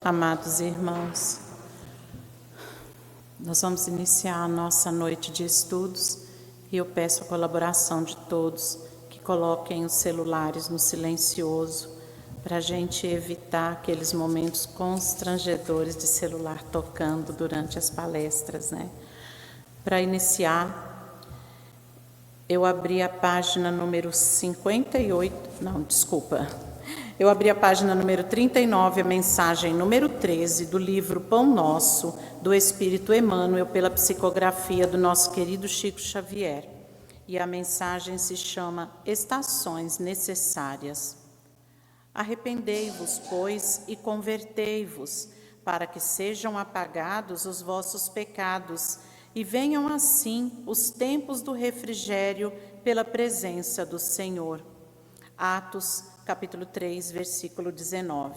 Amados irmãos, nós vamos iniciar a nossa noite de estudos e eu peço a colaboração de todos que coloquem os celulares no silencioso para a gente evitar aqueles momentos constrangedores de celular tocando durante as palestras, né? Para iniciar, eu abri a página número 58, não, desculpa. Eu abri a página número 39, a mensagem número 13 do livro Pão Nosso, do Espírito Emmanuel, pela psicografia do nosso querido Chico Xavier. E a mensagem se chama Estações Necessárias. Arrependei-vos, pois, e convertei-vos, para que sejam apagados os vossos pecados, e venham assim os tempos do refrigério pela presença do Senhor. Atos capítulo 3, versículo 19.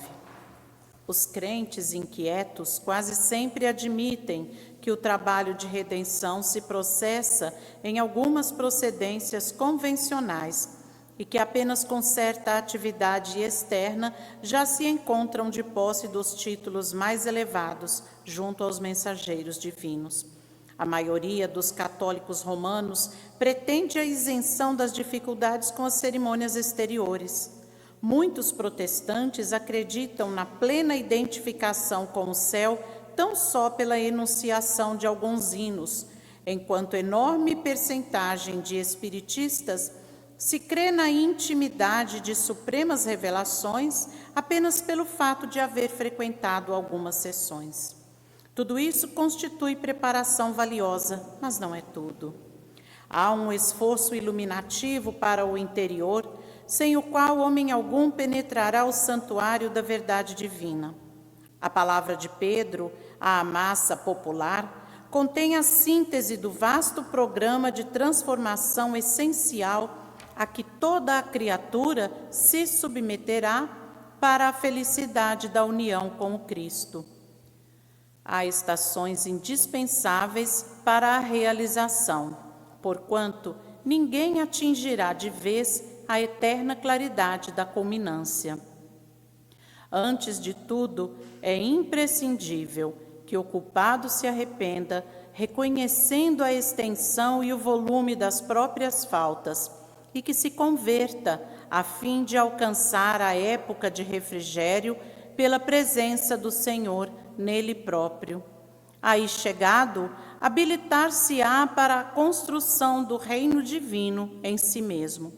Os crentes inquietos quase sempre admitem que o trabalho de redenção se processa em algumas procedências convencionais e que apenas com certa atividade externa já se encontram de posse dos títulos mais elevados junto aos mensageiros divinos. A maioria dos católicos romanos pretende a isenção das dificuldades com as cerimônias exteriores. Muitos protestantes acreditam na plena identificação com o céu tão só pela enunciação de alguns hinos, enquanto enorme percentagem de espiritistas se crê na intimidade de supremas revelações apenas pelo fato de haver frequentado algumas sessões. Tudo isso constitui preparação valiosa, mas não é tudo. Há um esforço iluminativo para o interior, sem o qual homem algum penetrará o santuário da verdade divina. A palavra de Pedro à massa popular contém a síntese do vasto programa de transformação essencial a que toda a criatura se submeterá para a felicidade da união com o Cristo. Há estações indispensáveis para a realização, porquanto ninguém atingirá de vez a eterna claridade da culminância. Antes de tudo, é imprescindível que o culpado se arrependa, reconhecendo a extensão e o volume das próprias faltas, e que se converta, a fim de alcançar a época de refrigério pela presença do Senhor nele próprio. Aí chegado, habilitar-se-á para a construção do reino divino em si mesmo.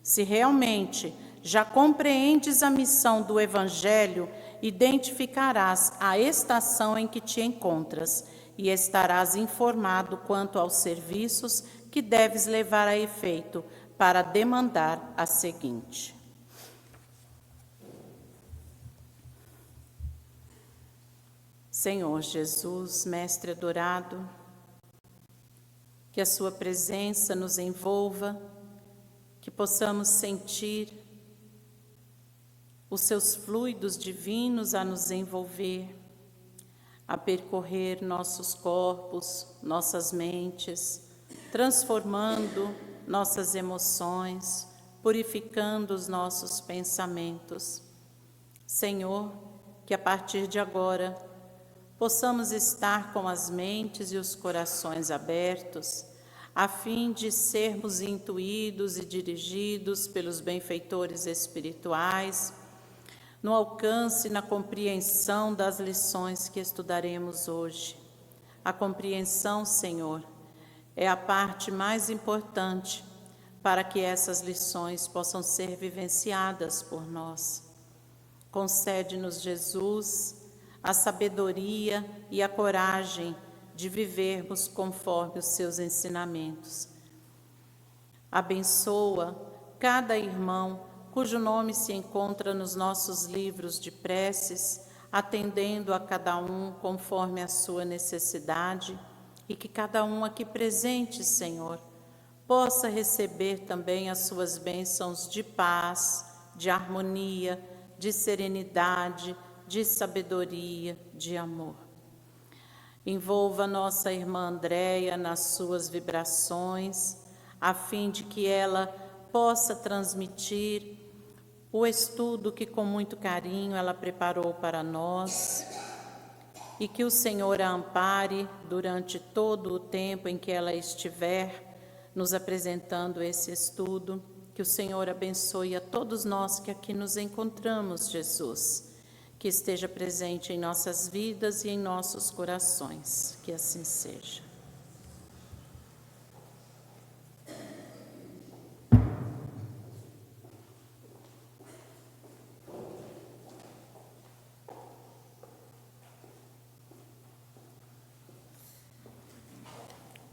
Se realmente já compreendes a missão do Evangelho, identificarás a estação em que te encontras e estarás informado quanto aos serviços que deves levar a efeito para demandar a seguinte. Senhor Jesus, Mestre adorado, que a sua presença nos envolva, que possamos sentir os seus fluidos divinos a nos envolver, a percorrer nossos corpos, nossas mentes, transformando nossas emoções, purificando os nossos pensamentos. Senhor, que a partir de agora possamos estar com as mentes e os corações abertos, a fim de sermos intuídos e dirigidos pelos benfeitores espirituais, no alcance e na compreensão das lições que estudaremos hoje. A compreensão, Senhor, é a parte mais importante para que essas lições possam ser vivenciadas por nós. Concede-nos, Jesus, a sabedoria e a coragem de vivermos conforme os seus ensinamentos. Abençoa cada irmão cujo nome se encontra nos nossos livros de preces, atendendo a cada um conforme a sua necessidade, e que cada um aqui presente, Senhor, possa receber também as suas bênçãos de paz, de harmonia, de serenidade, de sabedoria, de amor. Envolva nossa irmã Andréia nas suas vibrações, a fim de que ela possa transmitir o estudo que com muito carinho ela preparou para nós e que o Senhor a ampare durante todo o tempo em que ela estiver nos apresentando esse estudo, que o Senhor abençoe a todos nós que aqui nos encontramos, Jesus, que esteja presente em nossas vidas e em nossos corações, que assim seja.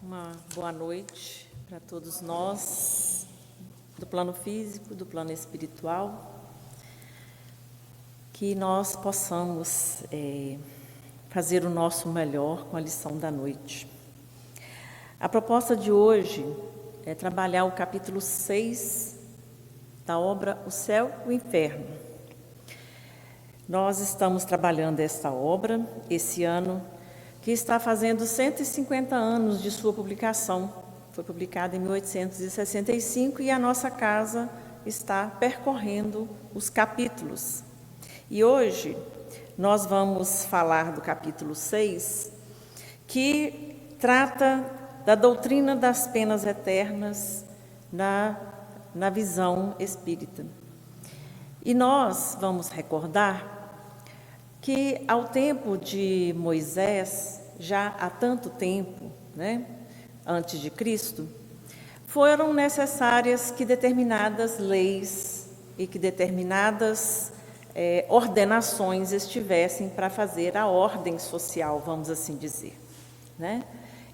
Uma boa noite para todos nós, do plano físico, do plano espiritual, que nós possamos fazer o nosso melhor com a lição da noite. A proposta de hoje é trabalhar o capítulo 6 da obra O Céu e o Inferno. Nós estamos trabalhando esta obra esse ano, que está fazendo 150 anos de sua publicação. Foi publicada em 1865 e a nossa casa está percorrendo os capítulos. E hoje nós vamos falar do capítulo 6, que trata da doutrina das penas eternas na visão espírita. E nós vamos recordar que ao tempo de Moisés, já há tanto tempo, antes de Cristo, foram necessárias que determinadas leis e que determinadas ordenações estivessem para fazer a ordem social, vamos assim dizer,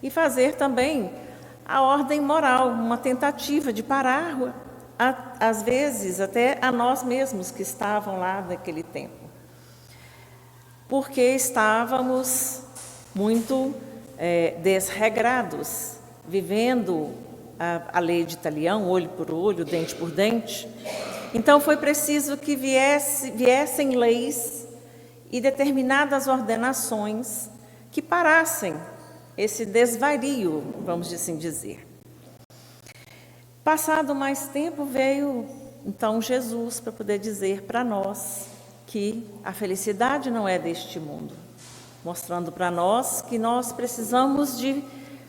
E fazer também a ordem moral, uma tentativa de parar, às vezes, até a nós mesmos que estavam lá naquele tempo. Porque estávamos muito desregrados, vivendo a lei de Talião, olho por olho, dente por dente. Então foi preciso que viessem leis e determinadas ordenações que parassem esse desvario, vamos assim dizer. Passado mais tempo, veio então Jesus para poder dizer para nós que a felicidade não é deste mundo, mostrando para nós que nós precisamos de,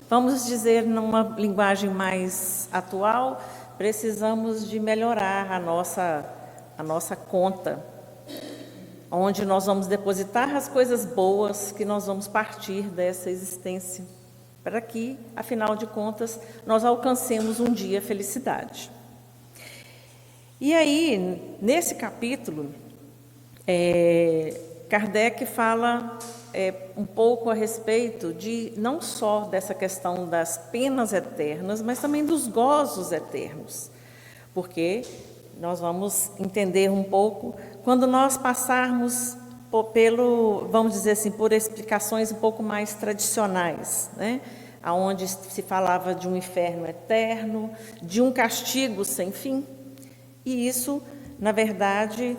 vamos dizer numa linguagem mais atual, precisamos de melhorar a nossa conta, onde nós vamos depositar as coisas boas que nós vamos partir dessa existência, para que, afinal de contas, nós alcancemos um dia a felicidade. E aí, nesse capítulo, Kardec fala um pouco a respeito de não só dessa questão das penas eternas, mas também dos gozos eternos, porque nós vamos entender um pouco quando nós passarmos vamos dizer assim, por explicações um pouco mais tradicionais, aonde se falava de um inferno eterno, de um castigo sem fim, e isso, na verdade,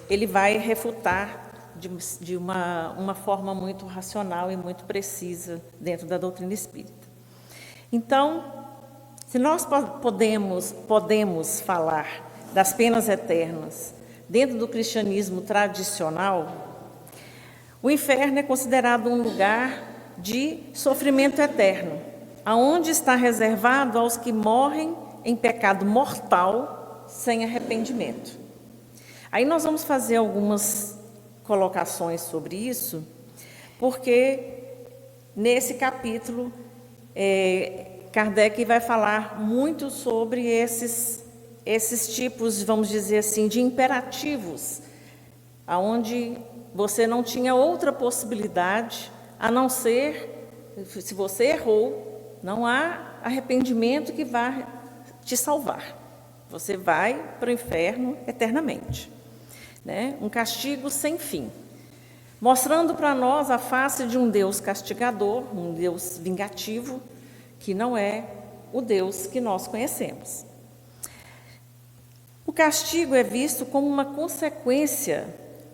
ele vai refutar de uma forma muito racional e muito precisa dentro da doutrina espírita. Então, se nós podemos falar das penas eternas dentro do cristianismo tradicional, o inferno é considerado um lugar de sofrimento eterno, aonde está reservado aos que morrem em pecado mortal sem arrependimento. Aí nós vamos fazer algumas colocações sobre isso, porque nesse capítulo Kardec vai falar muito sobre esses tipos, vamos dizer assim, de imperativos, aonde você não tinha outra possibilidade a não ser, se você errou, não há arrependimento que vá te salvar. Você vai para o inferno eternamente. Um castigo sem fim, mostrando para nós a face de um Deus castigador, um Deus vingativo, que não é o Deus que nós conhecemos. O castigo é visto como uma consequência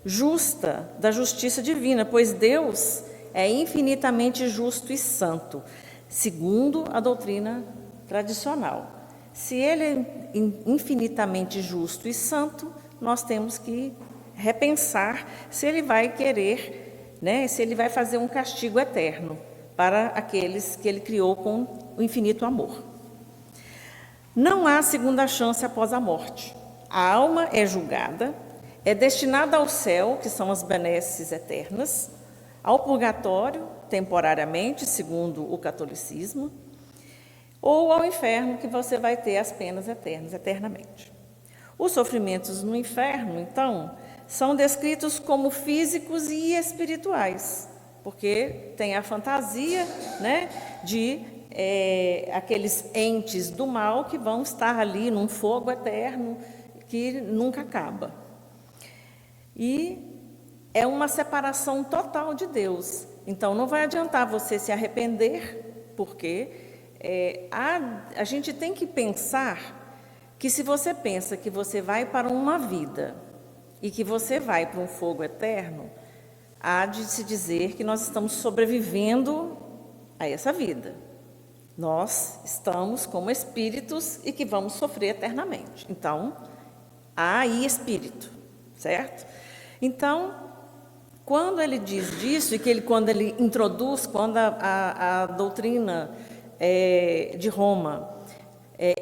justa da justiça divina, pois Deus é infinitamente justo e santo, segundo a doutrina tradicional. se ele é infinitamente justo e santo, nós temos que repensar se ele vai querer, né, se ele vai fazer um castigo eterno para aqueles que ele criou com o infinito amor. Não há segunda chance após a morte. A alma é julgada, é destinada ao céu, que são as benesses eternas, ao purgatório, temporariamente, segundo o catolicismo, ou ao inferno, que você vai ter as penas eternas, eternamente. Os sofrimentos no inferno, então, são descritos como físicos e espirituais, porque tem a fantasia, né, de aqueles entes do mal que vão estar ali num fogo eterno que nunca acaba. E é uma separação total de Deus. Então, não vai adiantar você se arrepender, porque a gente tem que pensar que se você pensa que você vai para uma vida e que você vai para um fogo eterno, há de se dizer que nós estamos sobrevivendo a essa vida. Nós estamos como espíritos e que vamos sofrer eternamente. Então, há aí espírito, certo? Então, quando ele diz disso, e quando ele introduz, quando a doutrina de Roma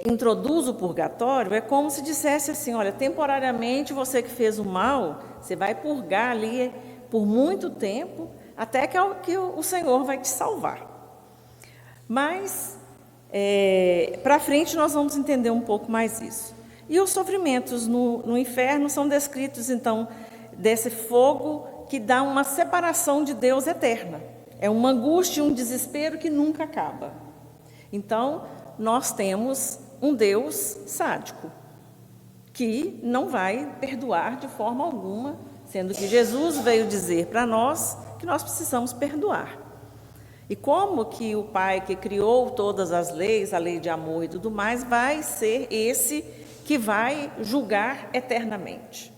introduz o purgatório, é como se dissesse assim, olha, temporariamente você que fez o mal, você vai purgar ali por muito tempo, até que o Senhor vai te salvar. Mas, para frente, nós vamos entender um pouco mais isso. E os sofrimentos no inferno são descritos, então, desse fogo que dá uma separação de Deus eterna. É uma angústia, um desespero que nunca acaba. Então, nós temos um Deus sádico, que não vai perdoar de forma alguma, sendo que Jesus veio dizer para nós que nós precisamos perdoar. E como que o Pai que criou todas as leis, a lei de amor e tudo mais, vai ser esse que vai julgar eternamente?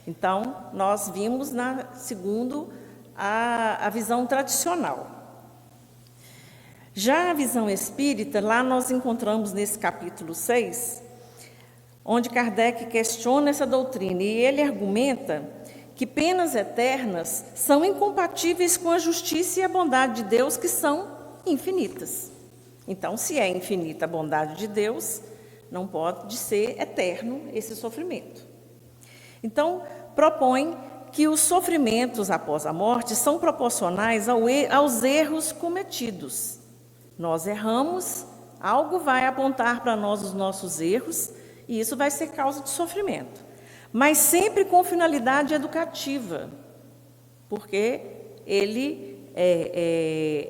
Então, nós vimos segundo a visão tradicional. Já a visão espírita, lá nós encontramos nesse capítulo 6, onde Kardec questiona essa doutrina, e ele argumenta que penas eternas são incompatíveis com a justiça e a bondade de Deus, que são infinitas. Então, se é infinita a bondade de Deus, não pode ser eterno esse sofrimento. Então, propõe que os sofrimentos após a morte são proporcionais aos erros cometidos. Nós erramos, algo vai apontar para nós os nossos erros, e isso vai ser causa de sofrimento. Mas sempre com finalidade educativa, porque ele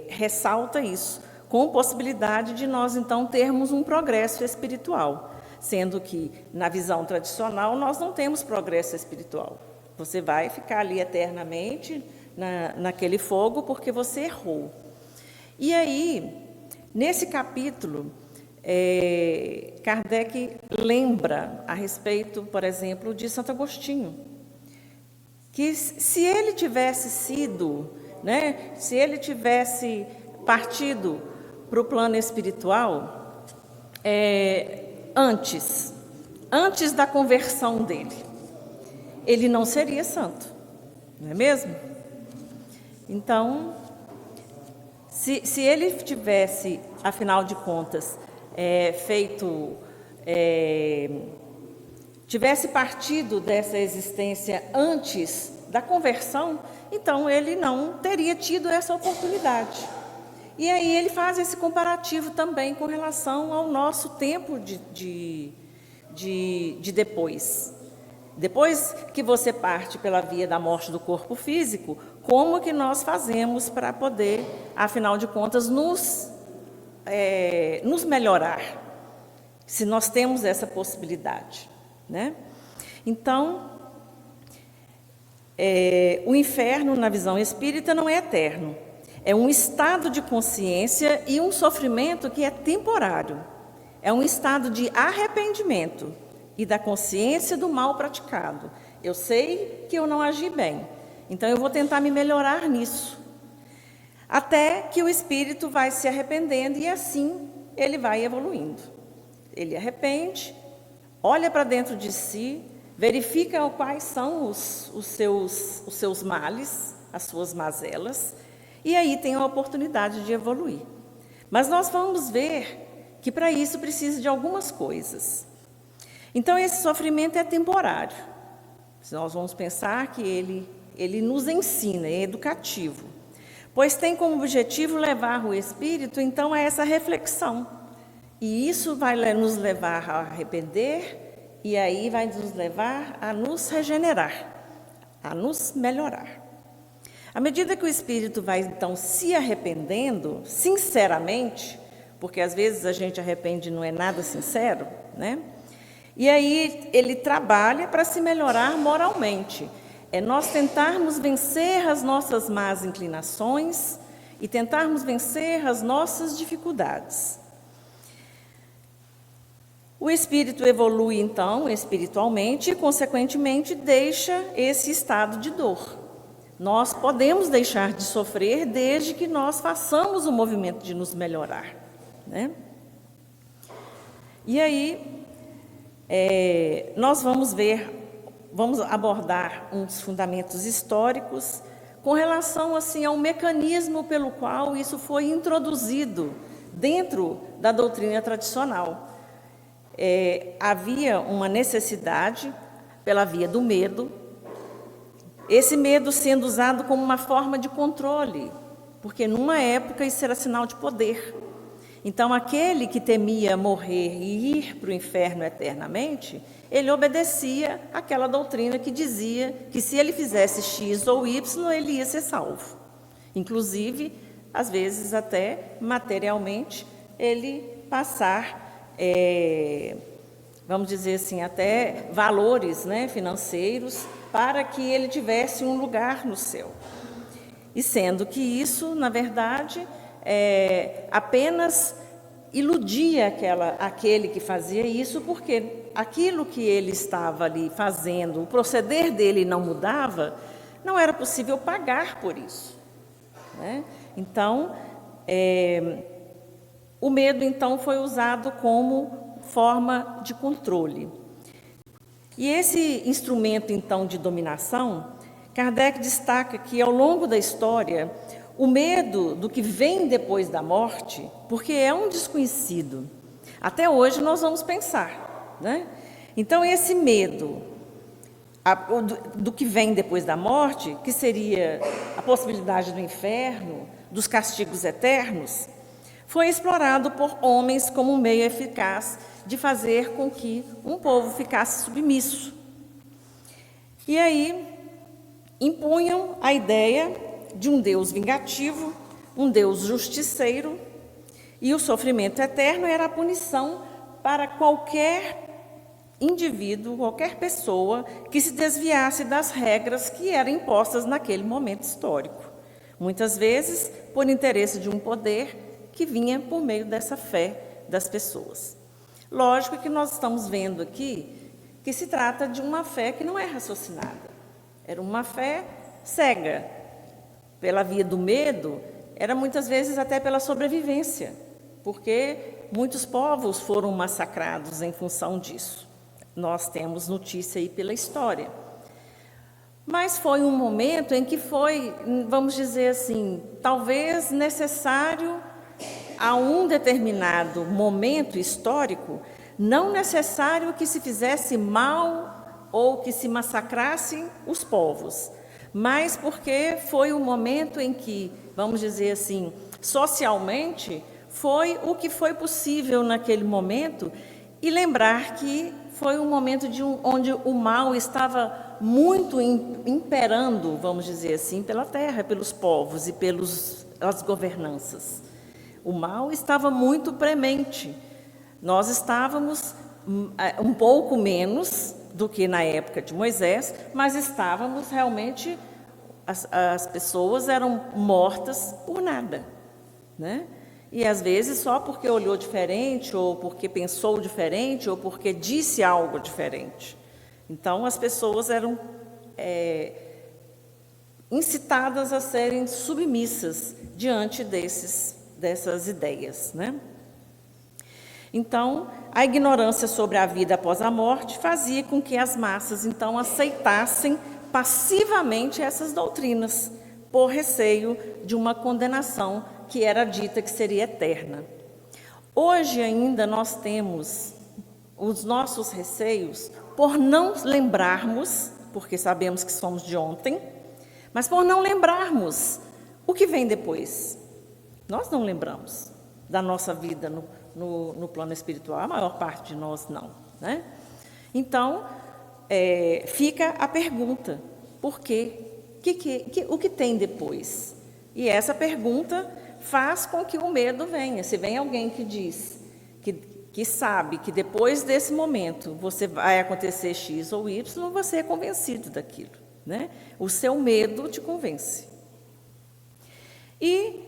ressalta isso, com possibilidade de nós, então, termos um progresso espiritual, sendo que, na visão tradicional, nós não temos progresso espiritual. Você vai ficar ali eternamente naquele fogo porque você errou. E aí, nesse capítulo, Kardec lembra a respeito, por exemplo, de Santo Agostinho, que se ele tivesse sido, né, se ele tivesse partido para o plano espiritual antes da conversão dele, ele não seria santo, não é mesmo? Então, se ele tivesse, afinal de contas, tivesse partido dessa existência antes da conversão, então ele não teria tido essa oportunidade. E aí ele faz esse comparativo também com relação ao nosso tempo de depois. Depois que você parte pela via da morte do corpo físico, como que nós fazemos para poder, afinal de contas, nos melhorar, se nós temos essa possibilidade, né? Então, o inferno, na visão espírita, não é eterno. É um estado de consciência e um sofrimento que é temporário. É um estado de arrependimento e da consciência do mal praticado. Eu sei que eu não agi bem, então eu vou tentar me melhorar nisso. Até que o espírito vai se arrependendo e assim ele vai evoluindo. Ele arrepende, olha para dentro de si, verifica quais são os seus males, as suas mazelas, e aí tem a oportunidade de evoluir. Mas nós vamos ver que para isso precisa de algumas coisas. Então, esse sofrimento é temporário. Nós vamos pensar que ele nos ensina, é educativo, pois tem como objetivo levar o espírito, então, a essa reflexão. E isso vai nos levar a arrepender, e aí vai nos levar a nos regenerar, a nos melhorar. À medida que o espírito vai, então, se arrependendo, sinceramente, porque às vezes a gente arrepende e não é nada sincero, né? E aí ele trabalha para se melhorar moralmente. É nós tentarmos vencer as nossas más inclinações e tentarmos vencer as nossas dificuldades. O espírito evolui, então, espiritualmente e, consequentemente, deixa esse estado de dor. Nós podemos deixar de sofrer desde que nós façamos o movimento de nos melhorar, né? E aí, nós vamos abordar uns fundamentos históricos com relação assim, ao mecanismo pelo qual isso foi introduzido dentro da doutrina tradicional. Havia uma necessidade pela via do medo, esse medo sendo usado como uma forma de controle, porque numa época isso era sinal de poder. Então, aquele que temia morrer e ir para o inferno eternamente, ele obedecia àquela doutrina que dizia que se ele fizesse X ou Y, ele ia ser salvo. Inclusive, às vezes até materialmente, ele passar, vamos dizer assim, até valores, né, financeiros, para que ele tivesse um lugar no céu. E sendo que isso, na verdade, apenas iludia aquele que fazia isso, porque aquilo que ele estava ali fazendo, o proceder dele não mudava, não era possível pagar por isso, né? Então, o medo, então, foi usado como forma de controle. E esse instrumento, então, de dominação, Kardec destaca que, ao longo da história, o medo do que vem depois da morte, porque é um desconhecido, até hoje nós vamos pensar, né? Então, esse medo do que vem depois da morte, que seria a possibilidade do inferno, dos castigos eternos, foi explorado por homens como um meio eficaz de fazer com que um povo ficasse submisso. E aí impunham a ideia de um Deus vingativo, um Deus justiceiro, e o sofrimento eterno era a punição para qualquer indivíduo, qualquer pessoa que se desviasse das regras que eram impostas naquele momento histórico. Muitas vezes por interesse de um poder que vinha por meio dessa fé das pessoas. Lógico que nós estamos vendo aqui que se trata de uma fé que não é raciocinada. Era uma fé cega, pela via do medo, era muitas vezes até pela sobrevivência, porque muitos povos foram massacrados em função disso. Nós temos notícia aí pela história. Mas foi um momento em que foi, vamos dizer assim, talvez necessário a um determinado momento histórico, não necessário que se fizesse mal ou que se massacrassem os povos, mas porque foi um momento em que, vamos dizer assim, socialmente, foi o que foi possível naquele momento, e lembrar que foi um momento onde o mal estava muito imperando, vamos dizer assim, pela terra, pelos povos e pelas governanças. O mal estava muito premente. Nós estávamos um pouco menos do que na época de Moisés, mas estávamos realmente, as pessoas eram mortas por nada, né? E às vezes só porque olhou diferente, ou porque pensou diferente, ou porque disse algo diferente. Então as pessoas eram incitadas a serem submissas diante dessas ideias, né? Então, a ignorância sobre a vida após a morte fazia com que as massas, então, aceitassem passivamente essas doutrinas, por receio de uma condenação que era dita que seria eterna. Hoje ainda nós temos os nossos receios por não lembrarmos, porque sabemos que somos de ontem, mas por não lembrarmos o que vem depois. Nós não lembramos da nossa vida no plano espiritual, a maior parte de nós não, né? Então, fica a pergunta, por quê? O que tem depois? E essa pergunta faz com que o medo venha. Se vem alguém que diz, que sabe que depois desse momento você vai acontecer X ou Y, você é convencido daquilo, né? O seu medo te convence. E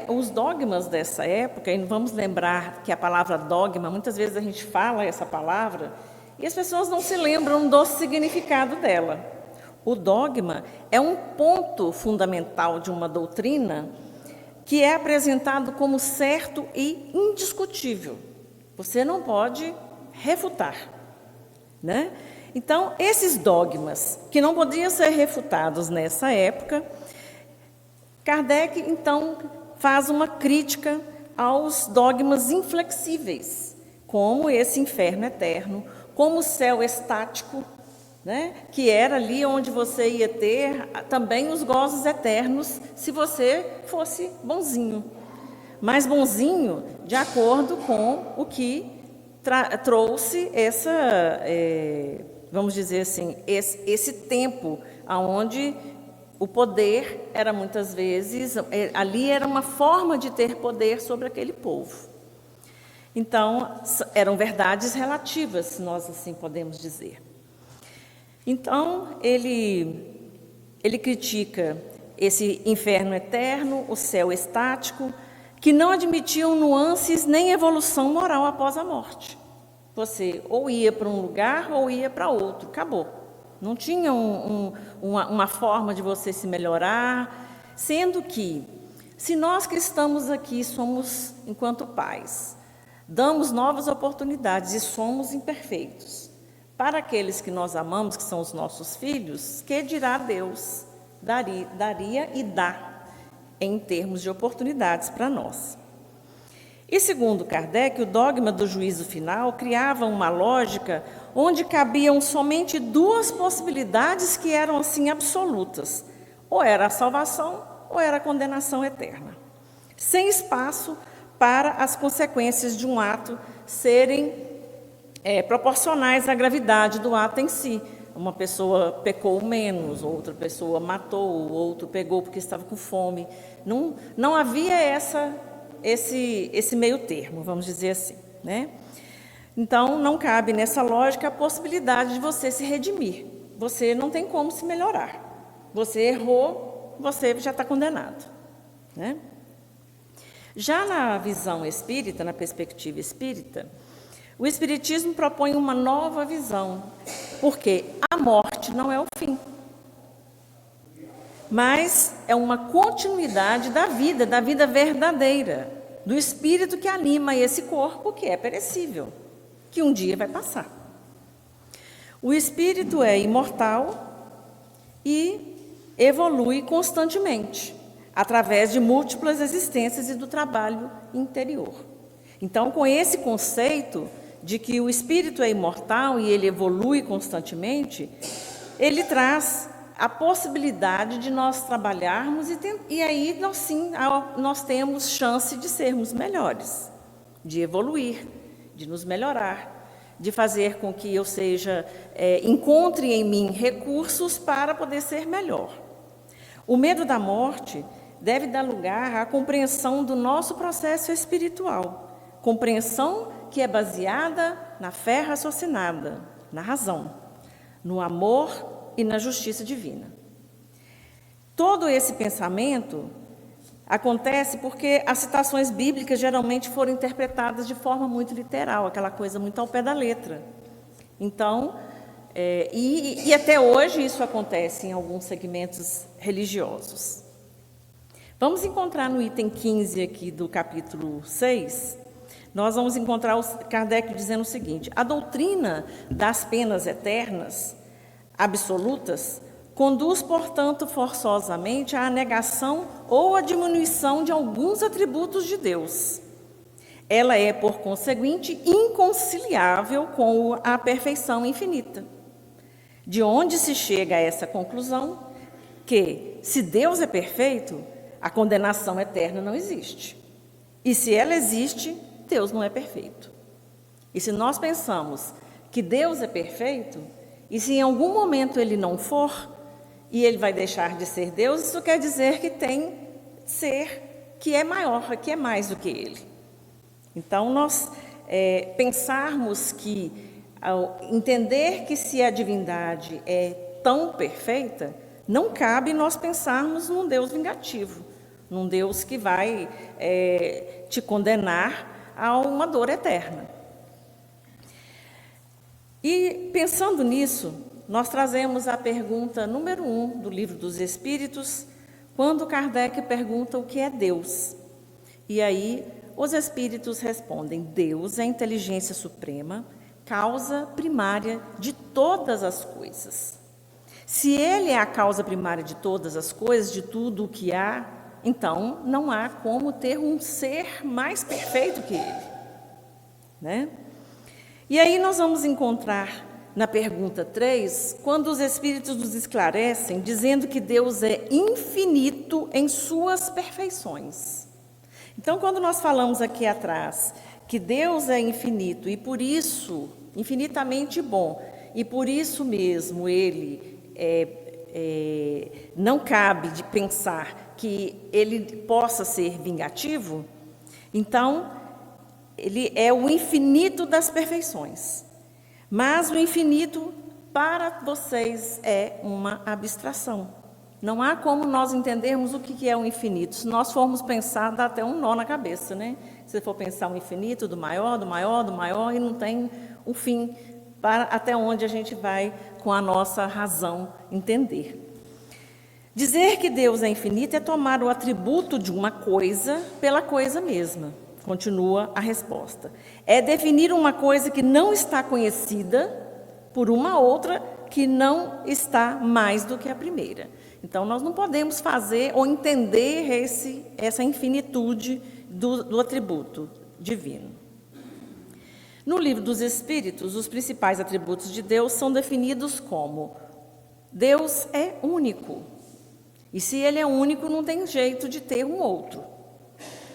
os dogmas dessa época, e vamos lembrar que a palavra dogma, muitas vezes a gente fala essa palavra e as pessoas não se lembram do significado dela. O dogma é um ponto fundamental de uma doutrina que é apresentado como certo e indiscutível. Você não pode refutar, né? Então, esses dogmas que não podiam ser refutados nessa época, Kardec, então, faz uma crítica aos dogmas inflexíveis, como esse inferno eterno, como o céu estático, né? Que era ali onde você ia ter também os gozos eternos, se você fosse bonzinho. Mas bonzinho de acordo com o que trouxe vamos dizer assim, esse tempo onde o poder era muitas vezes, ali era uma forma de ter poder sobre aquele povo. Então, eram verdades relativas, se nós assim podemos dizer. Então, ele critica esse inferno eterno, o céu estático, que não admitiam nuances nem evolução moral após a morte. Você ou ia para um lugar ou ia para outro, acabou. Não tinha uma forma de você se melhorar, sendo que, se nós que estamos aqui somos, enquanto pais, damos novas oportunidades e somos imperfeitos, para aqueles que nós amamos, que são os nossos filhos, que dirá Deus? Daria e dá, em termos de oportunidades para nós. E segundo Kardec, o dogma do juízo final criava uma lógica onde cabiam somente duas possibilidades que eram assim absolutas: ou era a salvação ou era a condenação eterna, sem espaço para as consequências de um ato serem proporcionais à gravidade do ato em si. Uma pessoa pecou menos, outra pessoa matou, outro pegou porque estava com fome. Não havia esse meio termo, vamos dizer assim, né? Então, não cabe nessa lógica a possibilidade de você se redimir. Você não tem como se melhorar. Você errou, você já está condenado, né? Já na visão espírita, na perspectiva espírita, o Espiritismo propõe uma nova visão, porque a morte não é o fim, mas é uma continuidade da vida verdadeira, do espírito que anima esse corpo que é perecível, que um dia vai passar. O espírito é imortal e evolui constantemente, através de múltiplas existências e do trabalho interior. Então, com esse conceito de que o espírito é imortal e ele evolui constantemente, ele traz a possibilidade de nós trabalharmos e aí nós temos chance de sermos melhores, de evoluir, de nos melhorar, de fazer com que eu encontre em mim recursos para poder ser melhor. O medo da morte deve dar lugar à compreensão do nosso processo espiritual, compreensão que é baseada na fé raciocinada, na razão, no amor e na justiça divina. Todo esse pensamento acontece porque as citações bíblicas geralmente foram interpretadas de forma muito literal, aquela coisa muito ao pé da letra. Então, e até hoje isso acontece em alguns segmentos religiosos. Vamos encontrar no item 15 aqui do capítulo 6, nós vamos encontrar Kardec dizendo o seguinte: a doutrina das penas eternas, absolutas, conduz, portanto, forçosamente à negação ou à diminuição de alguns atributos de Deus. Ela é, por conseguinte, inconciliável com a perfeição infinita. De onde se chega a essa conclusão? Que, se Deus é perfeito, a condenação eterna não existe. E se ela existe, Deus não é perfeito. E se nós pensamos que Deus é perfeito, e se em algum momento Ele não for, e Ele vai deixar de ser Deus, isso quer dizer que tem ser que é maior, que é mais do que Ele. Então, nós pensarmos que, ao entender que se a divindade é tão perfeita, não cabe nós pensarmos num Deus vingativo, num Deus que vai te condenar a uma dor eterna. E, pensando nisso, nós trazemos a pergunta número 1 do Livro dos Espíritos, quando Kardec pergunta o que é Deus. E aí, os Espíritos respondem: Deus é a inteligência suprema, causa primária de todas as coisas. Se Ele é a causa primária de todas as coisas, de tudo o que há, então não há como ter um ser mais perfeito que Ele, né? E aí nós vamos encontrar na pergunta 3, quando os Espíritos nos esclarecem, dizendo que Deus é infinito em suas perfeições. Então, quando nós falamos aqui atrás que Deus é infinito e por isso, infinitamente bom, e por isso mesmo Ele não cabe de pensar que Ele possa ser vingativo, então, Ele é o infinito das perfeições. Mas o infinito, para vocês, é uma abstração. Não há como nós entendermos o que é o infinito. Se nós formos pensar, dá até um nó na cabeça, né? Se for pensar o infinito do maior, do maior, do maior, e não tem um fim para até onde a gente vai, com a nossa razão, entender. Dizer que Deus é infinito é tomar o atributo de uma coisa pela coisa mesma. Continua a resposta. É definir uma coisa que não está conhecida por uma outra que não está mais do que a primeira. Então, nós não podemos fazer ou entender essa infinitude do atributo divino. No Livro dos Espíritos, os principais atributos de Deus são definidos como: Deus é único. E se Ele é único, não tem jeito de ter um outro.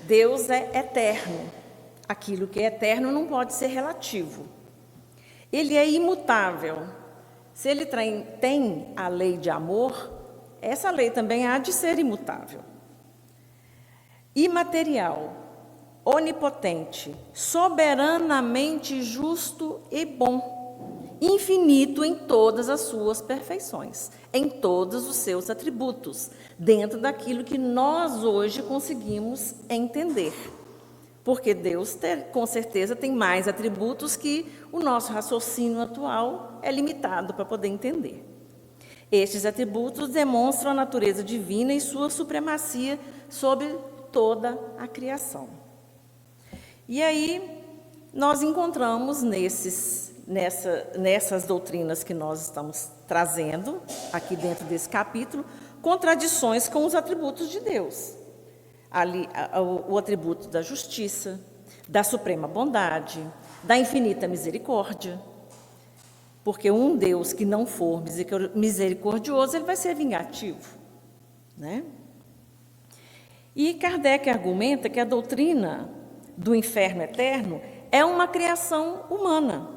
Deus é eterno. Aquilo que é eterno não pode ser relativo. Ele é imutável. Se Ele tem a lei de amor, essa lei também há de ser imutável. Imaterial, onipotente, soberanamente justo e bom, infinito em todas as suas perfeições, em todos os seus atributos, dentro daquilo que nós hoje conseguimos entender. Porque Deus, com certeza, tem mais atributos que o nosso raciocínio atual é limitado para poder entender. Estes atributos demonstram a natureza divina e sua supremacia sobre toda a criação. E aí, nós encontramos nessas doutrinas que nós estamos trazendo, aqui dentro desse capítulo, contradições com os atributos de Deus. Ali, o atributo da justiça, da suprema bondade, da infinita misericórdia. Porque um Deus que não for misericordioso, ele vai ser vingativo, né? E Kardec argumenta que a doutrina do inferno eterno é uma criação humana,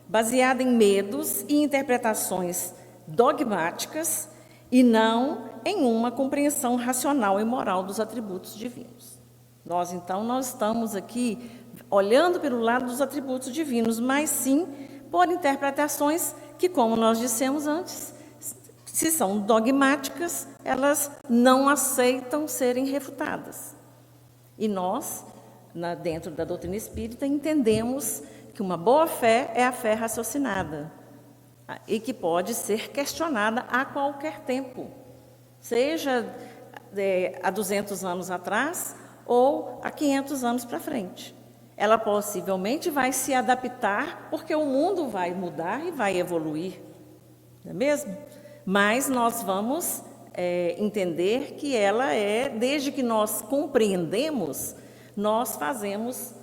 baseada em medos e interpretações dogmáticas e não em uma compreensão racional e moral dos atributos divinos. Nós estamos aqui olhando pelo lado dos atributos divinos, mas sim por interpretações que, como nós dissemos antes, se são dogmáticas, elas não aceitam serem refutadas. E nós, dentro da doutrina espírita, entendemos que uma boa fé é a fé raciocinada e que pode ser questionada a qualquer tempo, seja há 200 anos atrás ou há 500 anos para frente. ela possivelmente vai se adaptar, porque o mundo vai mudar e vai evoluir, não é mesmo? Mas nós vamos entender que ela desde que nós compreendemos, nós fazemos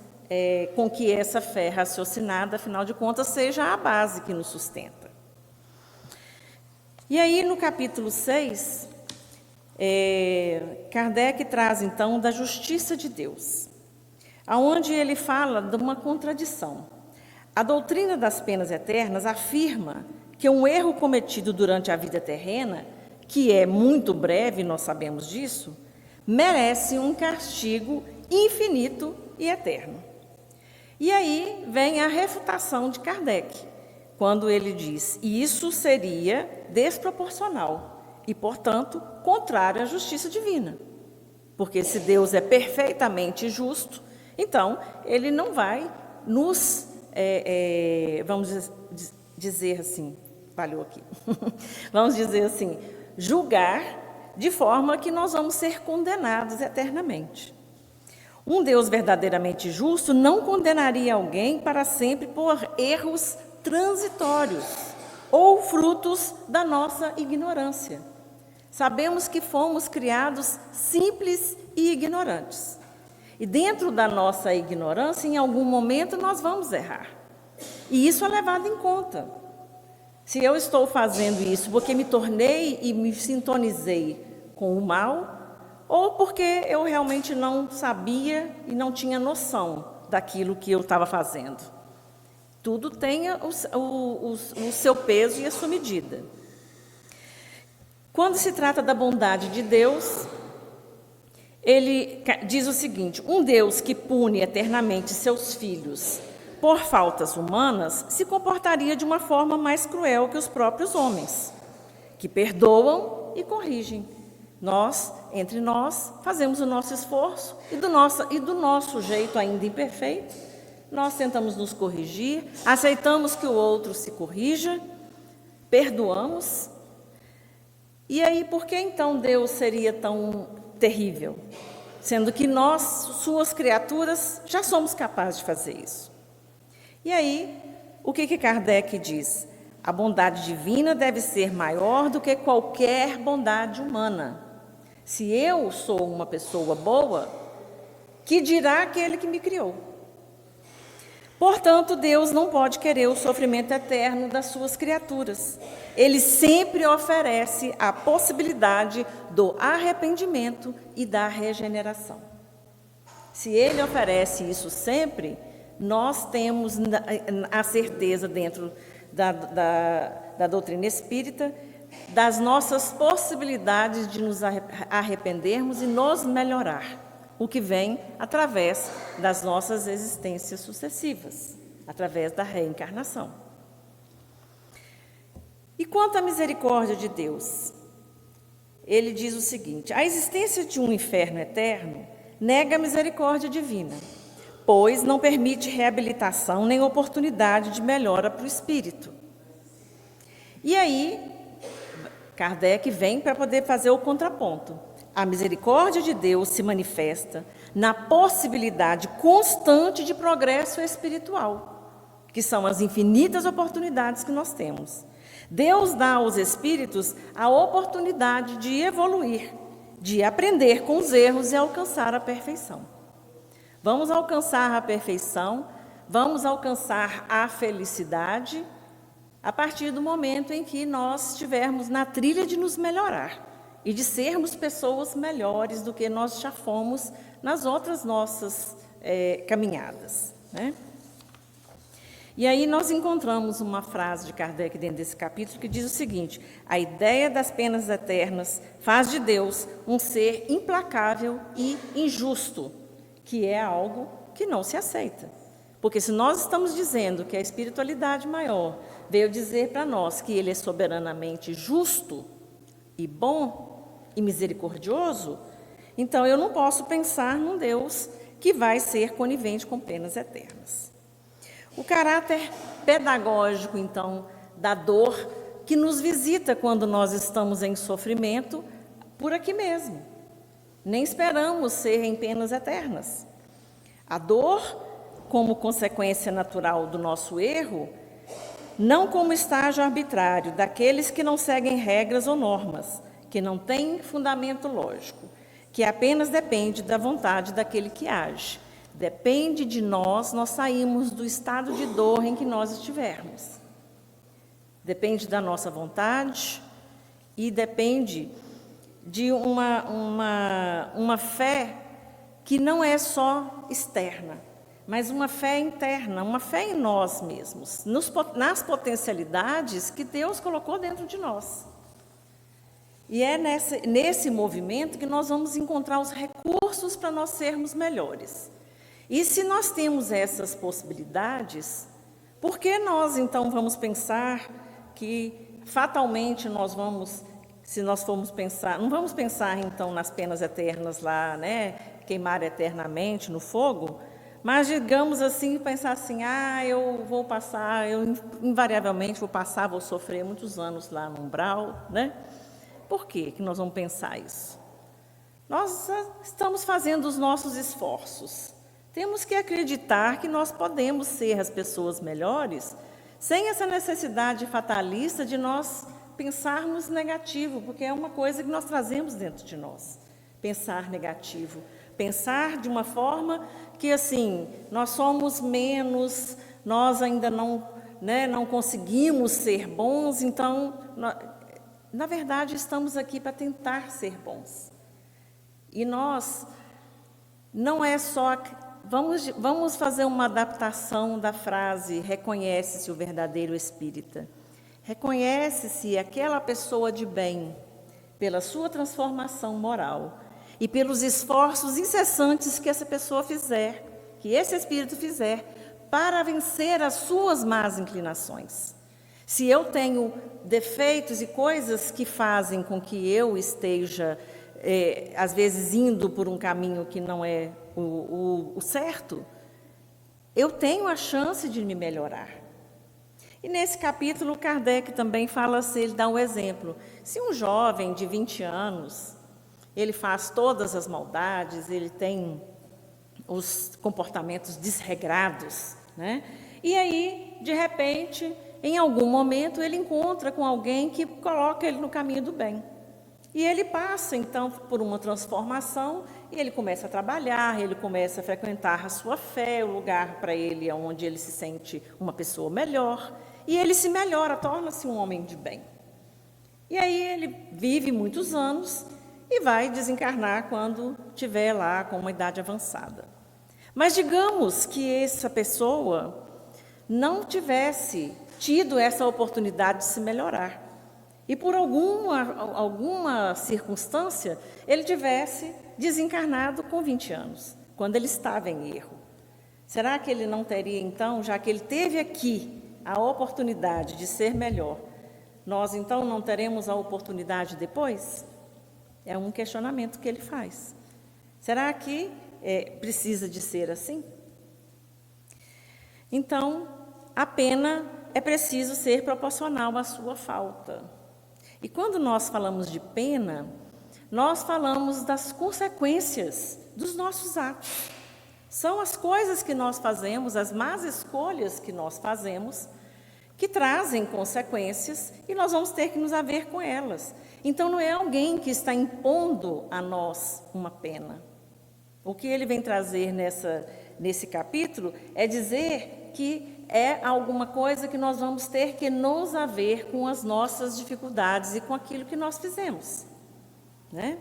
com que essa fé raciocinada, afinal de contas, seja a base que nos sustenta. E aí, no capítulo 6, Kardec traz, então, da justiça de Deus, aonde ele fala de uma contradição. A doutrina das penas eternas afirma que um erro cometido durante a vida terrena, que é muito breve, nós sabemos disso, merece um castigo infinito e eterno. E aí vem a refutação de Kardec, quando ele diz: isso seria desproporcional e, portanto, contrário à justiça divina. Porque se Deus é perfeitamente justo, então ele não vai nos, vamos dizer assim, falhou aqui, vamos dizer assim, julgar de forma que nós vamos ser condenados eternamente. Um Deus verdadeiramente justo não condenaria alguém para sempre por erros transitórios ou frutos da nossa ignorância. Sabemos que fomos criados simples e ignorantes. E dentro da nossa ignorância, em algum momento, nós vamos errar. E isso é levado em conta. Se eu estou fazendo isso porque me tornei e me sintonizei com o mal, ou porque eu realmente não sabia e não tinha noção daquilo que eu estava fazendo. Tudo tem o seu peso e a sua medida. Quando se trata da bondade de Deus, ele diz o seguinte: um Deus que pune eternamente seus filhos por faltas humanas se comportaria de uma forma mais cruel que os próprios homens, que perdoam e corrigem. Nós, entre nós, fazemos o nosso esforço e do nosso jeito ainda imperfeito, nós tentamos nos corrigir, aceitamos que o outro se corrija, perdoamos. E aí, por que então Deus seria tão terrível? Sendo que nós, suas criaturas, já somos capazes de fazer isso. E aí, o que Kardec diz? A bondade divina deve ser maior do que qualquer bondade humana. Se eu sou uma pessoa boa, que dirá aquele que me criou? Portanto, Deus não pode querer o sofrimento eterno das suas criaturas. Ele sempre oferece a possibilidade do arrependimento e da regeneração. Se Ele oferece isso sempre, nós temos a certeza dentro da doutrina espírita das nossas possibilidades de nos arrependermos e nos melhorar, o que vem através das nossas existências sucessivas, através da reencarnação. E quanto à misericórdia de Deus, ele diz o seguinte: a existência de um inferno eterno nega a misericórdia divina, pois não permite reabilitação nem oportunidade de melhora para o espírito. E aí, Kardec vem para poder fazer o contraponto. A misericórdia de Deus se manifesta na possibilidade constante de progresso espiritual, que são as infinitas oportunidades que nós temos. Deus dá aos espíritos a oportunidade de evoluir, de aprender com os erros e alcançar a perfeição. Vamos alcançar a perfeição, vamos alcançar a felicidade a partir do momento em que nós estivermos na trilha de nos melhorar e de sermos pessoas melhores do que nós já fomos nas outras nossas caminhadas, né? E aí nós encontramos uma frase de Kardec dentro desse capítulo que diz o seguinte: a ideia das penas eternas faz de Deus um ser implacável e injusto, que é algo que não se aceita. Porque se nós estamos dizendo que a espiritualidade maior veio dizer para nós que Ele é soberanamente justo e bom e misericordioso, então eu não posso pensar num Deus que vai ser conivente com penas eternas. O caráter pedagógico, então, da dor que nos visita quando nós estamos em sofrimento por aqui mesmo. Nem esperamos ser em penas eternas. A dor como consequência natural do nosso erro, não como estágio arbitrário daqueles que não seguem regras ou normas, que não têm fundamento lógico, que apenas depende da vontade daquele que age. Depende de nós sairmos do estado de dor em que nós estivermos. Depende da nossa vontade e depende de uma fé que não é só externa, mas uma fé interna, uma fé em nós mesmos, nas potencialidades que Deus colocou dentro de nós. E é nesse movimento que nós vamos encontrar os recursos para nós sermos melhores. E se nós temos essas possibilidades, por que nós então vamos pensar que fatalmente nós vamos, se nós formos pensar, não vamos pensar então nas penas eternas lá, né, queimar eternamente no fogo, mas digamos assim, pensar assim, eu vou passar, eu invariavelmente vou sofrer muitos anos lá no umbral, né? Por que nós vamos pensar isso? Nós estamos fazendo os nossos esforços. Temos que acreditar que nós podemos ser as pessoas melhores sem essa necessidade fatalista de nós pensarmos negativo, porque é uma coisa que nós trazemos dentro de nós. Pensar negativo. Pensar de uma forma que, assim, nós somos menos, nós ainda não conseguimos ser bons, então, na verdade, estamos aqui para tentar ser bons. E nós, não é só... Vamos fazer uma adaptação da frase, reconhece-se o verdadeiro espírita. Reconhece-se aquela pessoa de bem, pela sua transformação moral e pelos esforços incessantes que essa pessoa fizer, que esse espírito fizer, para vencer as suas más inclinações. Se eu tenho defeitos e coisas que fazem com que eu esteja, às vezes, indo por um caminho que não é o certo, eu tenho a chance de me melhorar. E nesse capítulo, Kardec também fala assim, ele dá um exemplo. Se um jovem de 20 anos, ele faz todas as maldades, ele tem os comportamentos desregrados, né? E aí, de repente, em algum momento, ele encontra com alguém que coloca ele no caminho do bem. E ele passa, então, por uma transformação, e ele começa a trabalhar, ele começa a frequentar a sua fé, o lugar para ele onde ele se sente uma pessoa melhor, e ele se melhora, torna-se um homem de bem. E aí ele vive muitos anos e vai desencarnar quando estiver lá com uma idade avançada. Mas digamos que essa pessoa não tivesse tido essa oportunidade de se melhorar. E por alguma circunstância, ele tivesse desencarnado com 20 anos, quando ele estava em erro. Será que ele não teria, então, já que ele teve aqui a oportunidade de ser melhor, nós, então, não teremos a oportunidade depois? É um questionamento que ele faz. Será que precisa de ser assim? Então, a pena é preciso ser proporcional à sua falta. E quando nós falamos de pena, nós falamos das consequências dos nossos atos. São as coisas que nós fazemos, as más escolhas que nós fazemos, que trazem consequências e nós vamos ter que nos haver com elas. Então, não é alguém que está impondo a nós uma pena. O que ele vem trazer nesse capítulo é dizer que é alguma coisa que nós vamos ter que nos haver com as nossas dificuldades e com aquilo que nós fizemos, né?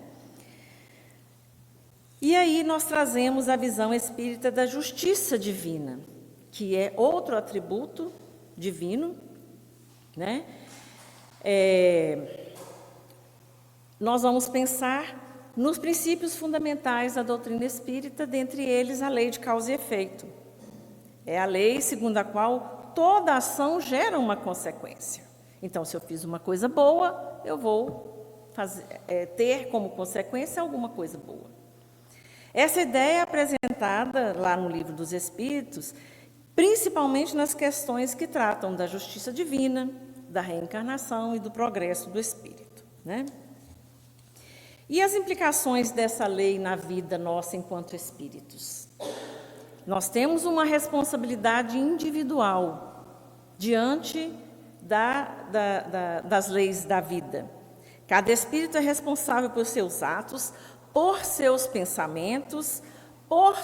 E aí nós trazemos a visão espírita da justiça divina, que é outro atributo divino, né? Nós vamos pensar nos princípios fundamentais da doutrina espírita, dentre eles a lei de causa e efeito. É a lei segundo a qual toda ação gera uma consequência. Então, se eu fiz uma coisa boa, eu vou ter como consequência alguma coisa boa. Essa ideia é apresentada lá no Livro dos Espíritos, principalmente nas questões que tratam da justiça divina, da reencarnação e do progresso do espírito, né? E as implicações dessa lei na vida nossa enquanto espíritos? Nós temos uma responsabilidade individual diante das leis da vida. Cada espírito é responsável por seus atos, por seus pensamentos, por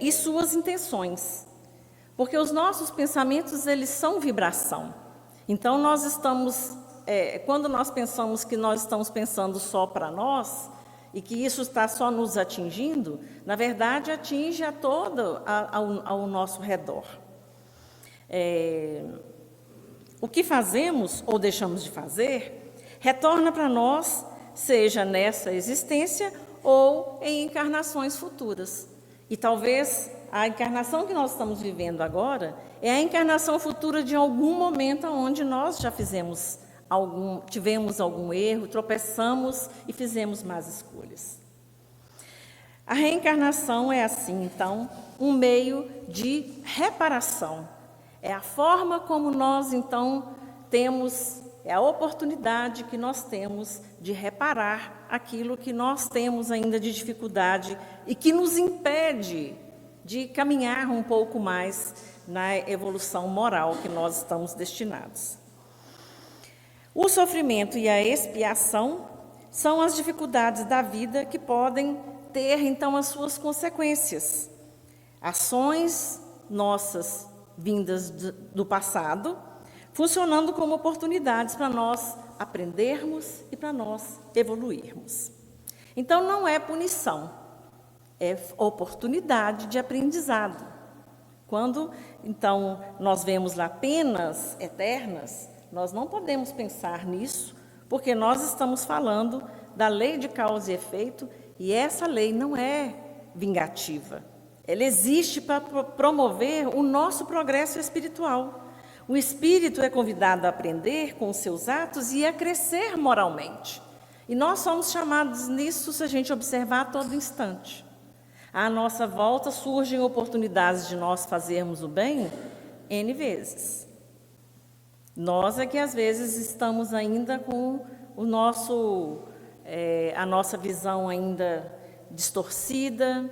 e suas intenções. Porque os nossos pensamentos, eles são vibração. Então, quando nós pensamos que nós estamos pensando só para nós, e que isso está só nos atingindo, na verdade, atinge a todo ao nosso redor. O que fazemos ou deixamos de fazer, retorna para nós, seja nessa existência ou em encarnações futuras. E talvez a encarnação que nós estamos vivendo agora é a encarnação futura de algum momento onde nós já tivemos algum erro, tropeçamos e fizemos más escolhas. A reencarnação é assim, então, um meio de reparação. É a forma como nós, então, é a oportunidade que nós temos de reparar aquilo que nós temos ainda de dificuldade e que nos impede de caminhar um pouco mais na evolução moral que nós estamos destinados. O sofrimento e a expiação são as dificuldades da vida que podem ter, então, as suas consequências. Ações nossas vindas do passado, funcionando como oportunidades para nós aprendermos e para nós evoluirmos. Então, não é punição, é oportunidade de aprendizado. Quando, então, nós vemos lá penas eternas, nós não podemos pensar nisso, porque nós estamos falando da lei de causa e efeito, e essa lei não é vingativa. Ela existe para promover o nosso progresso espiritual. O espírito é convidado a aprender com os seus atos e a crescer moralmente. E nós somos chamados nisso se a gente observar a todo instante. À nossa volta surgem oportunidades de nós fazermos o bem N vezes. Nós é que às vezes estamos ainda com a nossa visão ainda distorcida,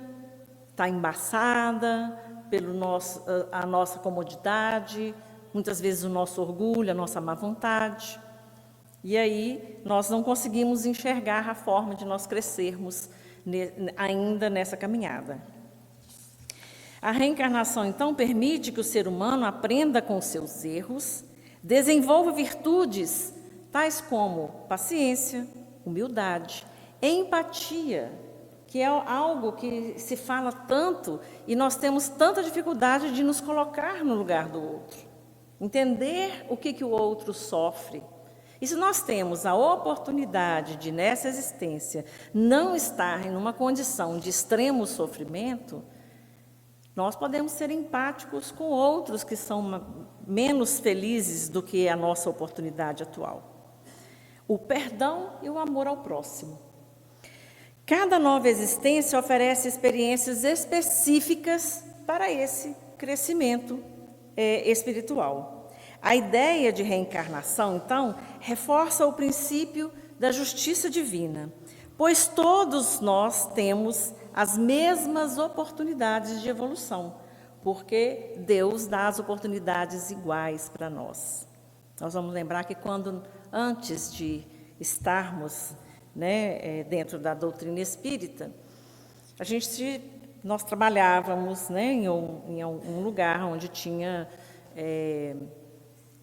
está embaçada a nossa comodidade, muitas vezes o nosso orgulho, a nossa má vontade. E aí nós não conseguimos enxergar a forma de nós crescermos ainda nessa caminhada. A reencarnação, então, permite que o ser humano aprenda com os seus erros, desenvolva virtudes tais como paciência, humildade, empatia, que é algo que se fala tanto e nós temos tanta dificuldade de nos colocar no lugar do outro, entender o que o outro sofre. E se nós temos a oportunidade de, nessa existência, não estar em uma condição de extremo sofrimento, nós podemos ser empáticos com outros que são menos felizes do que a nossa oportunidade atual. O perdão e o amor ao próximo. Cada nova existência oferece experiências específicas para esse crescimento espiritual. A ideia de reencarnação, então, reforça o princípio da justiça divina, pois todos nós temos as mesmas oportunidades de evolução, porque Deus dá as oportunidades iguais para nós. Nós vamos lembrar que antes de estarmos dentro da doutrina espírita, nós trabalhávamos em um lugar onde tinha...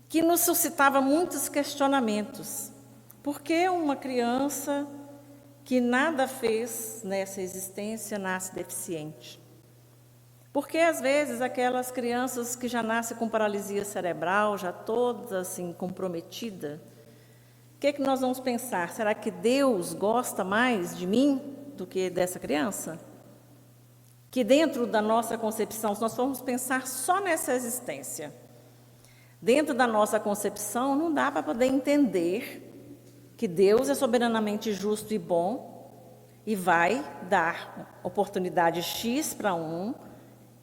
que nos suscitava muitos questionamentos. Por que uma criança que nada fez nessa existência nasce deficiente? Por que, às vezes, aquelas crianças que já nascem com paralisia cerebral, já toda assim, comprometida, o que nós vamos pensar? Será que Deus gosta mais de mim do que dessa criança? Que dentro da nossa concepção, se nós formos pensar só nessa existência, dentro da nossa concepção, não dá para poder entender que Deus é soberanamente justo e bom e vai dar oportunidade X para um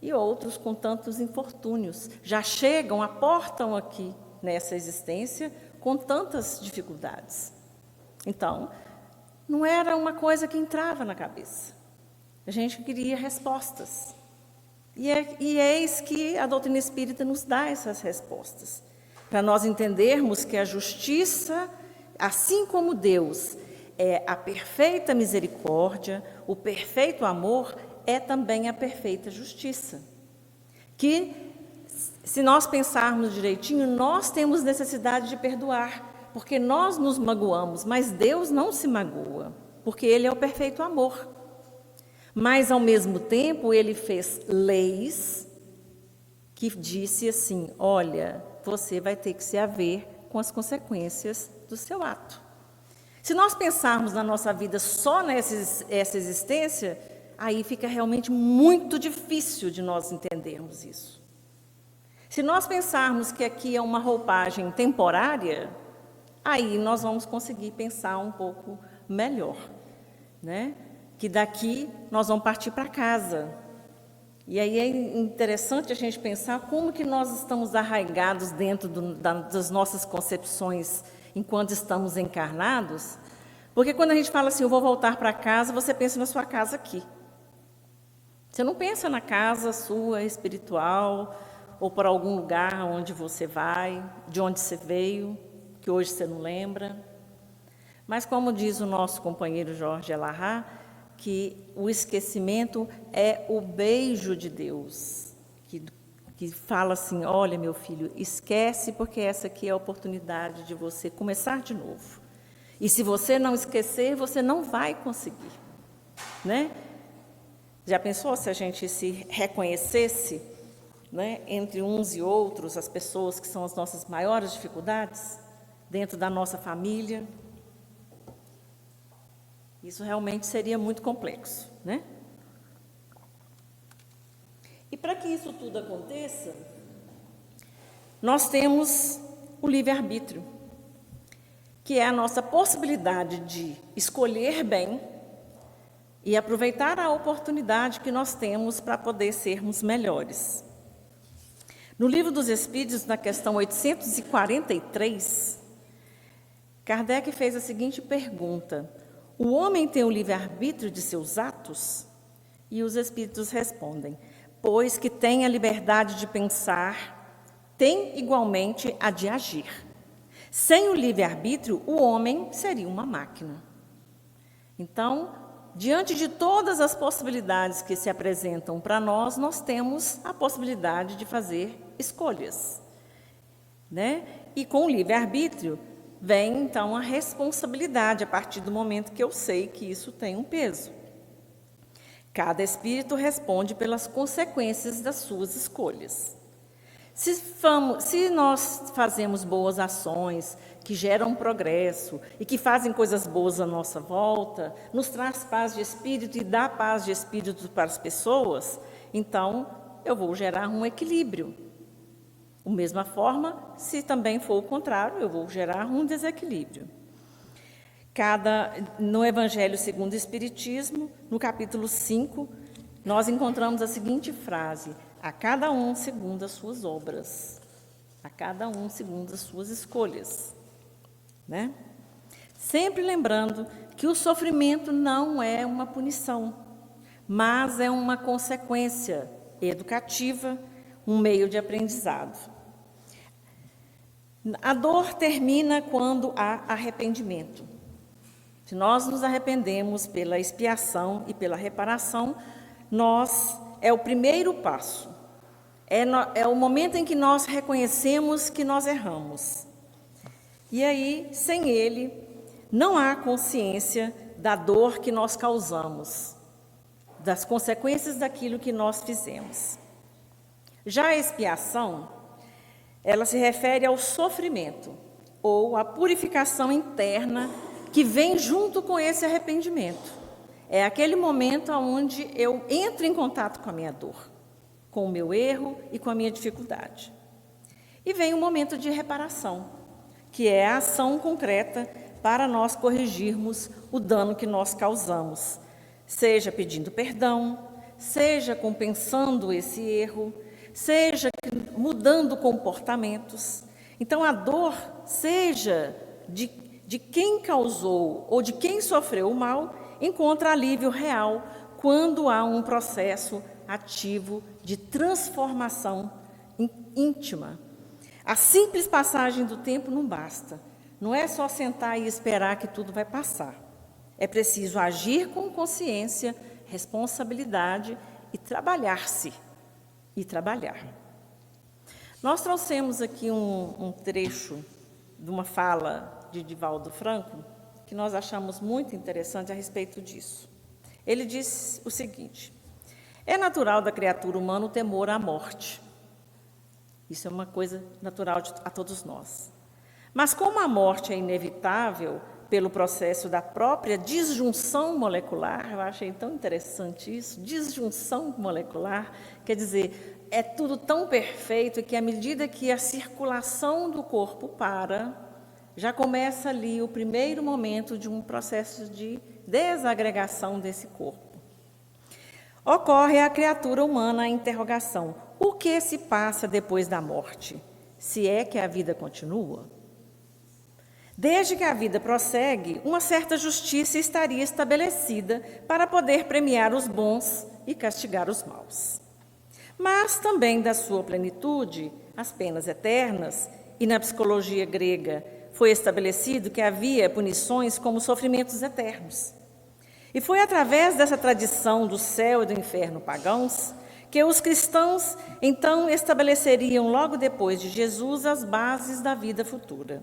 e outros com tantos infortúnios. Já chegam, aportam aqui nessa existência com tantas dificuldades. Então, não era uma coisa que entrava na cabeça. A gente queria respostas. E eis que a doutrina espírita nos dá essas respostas, para nós entendermos que a justiça, assim como Deus é a perfeita misericórdia, o perfeito amor, é também a perfeita justiça. Que, se nós pensarmos direitinho, nós temos necessidade de perdoar, porque nós nos magoamos, mas Deus não se magoa, porque Ele é o perfeito amor. Mas, ao mesmo tempo, Ele fez leis que disse assim: olha, você vai ter que se haver com as consequências do seu ato. Se nós pensarmos na nossa vida só essa existência, aí fica realmente muito difícil de nós entendermos isso. Se nós pensarmos que aqui é uma roupagem temporária, aí nós vamos conseguir pensar um pouco melhor, né? Que daqui nós vamos partir para casa. E aí é interessante a gente pensar como que nós estamos arraigados dentro das nossas concepções enquanto estamos encarnados, porque quando a gente fala assim, eu vou voltar para casa, você pensa na sua casa aqui. Você não pensa na casa sua espiritual, ou por algum lugar onde você vai, de onde você veio, que hoje você não lembra. Mas como diz o nosso companheiro Jorge Elahá, que o esquecimento é o beijo de Deus, que fala assim, olha meu filho, esquece porque essa aqui é a oportunidade de você começar de novo. E se você não esquecer, você não vai conseguir, né? Já pensou se a gente se reconhecesse, né, entre uns e outros, as pessoas que são as nossas maiores dificuldades, dentro da nossa família? Isso realmente seria muito complexo, né? E para que isso tudo aconteça, nós temos o livre-arbítrio, que é a nossa possibilidade de escolher bem e aproveitar a oportunidade que nós temos para poder sermos melhores. No Livro dos Espíritos, na questão 843, Kardec fez a seguinte pergunta: o homem tem o livre-arbítrio de seus atos? E os Espíritos respondem: pois que tem a liberdade de pensar, tem igualmente a de agir. Sem o livre-arbítrio, o homem seria uma máquina. Então, diante de todas as possibilidades que se apresentam para nós, nós temos a possibilidade de fazer escolhas, né? E com o livre-arbítrio vem, então, a responsabilidade, a partir do momento que eu sei que isso tem um peso. Cada espírito responde pelas consequências das suas escolhas. Se nós fazemos boas ações que geram progresso e que fazem coisas boas à nossa volta, nos traz paz de espírito e dá paz de espírito para as pessoas, então eu vou gerar um equilíbrio. Da mesma forma, se também for o contrário, eu vou gerar um desequilíbrio. No Evangelho segundo o Espiritismo, no capítulo 5, nós encontramos a seguinte frase: a cada um segundo as suas obras, a cada um segundo as suas escolhas, né? Sempre lembrando que o sofrimento não é uma punição, mas é uma consequência educativa, um meio de aprendizado. A dor termina quando há arrependimento. Se nós nos arrependemos pela expiação e pela reparação, é o primeiro passo. É o momento em que nós reconhecemos que nós erramos. E aí, sem ele, não há consciência da dor que nós causamos, das consequências daquilo que nós fizemos. Já a expiação, ela se refere ao sofrimento ou à purificação interna que vem junto com esse arrependimento. É aquele momento onde eu entro em contato com a minha dor, com o meu erro e com a minha dificuldade. E vem o momento de reparação, que é a ação concreta para nós corrigirmos o dano que nós causamos, seja pedindo perdão, seja compensando esse erro, seja mudando comportamentos. Então, a dor, seja de quem causou ou de quem sofreu o mal, encontra alívio real quando há um processo ativo de transformação íntima. A simples passagem do tempo não basta. Não é só sentar e esperar que tudo vai passar. É preciso agir com consciência, responsabilidade e trabalhar-se. E trabalhar. Nós trouxemos aqui um trecho de uma fala de Divaldo Franco, que nós achamos muito interessante a respeito disso. Ele diz o seguinte: é natural da criatura humana o temor à morte. Isso é uma coisa natural a todos nós. Mas como a morte é inevitável pelo processo da própria disjunção molecular, eu achei tão interessante isso, disjunção molecular, quer dizer, é tudo tão perfeito que à medida que a circulação do corpo para, já começa ali o primeiro momento de um processo de desagregação desse corpo. Ocorre à criatura humana a interrogação: o que se passa depois da morte? Se é que a vida continua? Desde que a vida prossegue, uma certa justiça estaria estabelecida para poder premiar os bons e castigar os maus. Mas também da sua plenitude, as penas eternas, e na psicologia grega foi estabelecido que havia punições como sofrimentos eternos. E foi através dessa tradição do céu e do inferno pagãos que os cristãos, então, estabeleceriam logo depois de Jesus as bases da vida futura.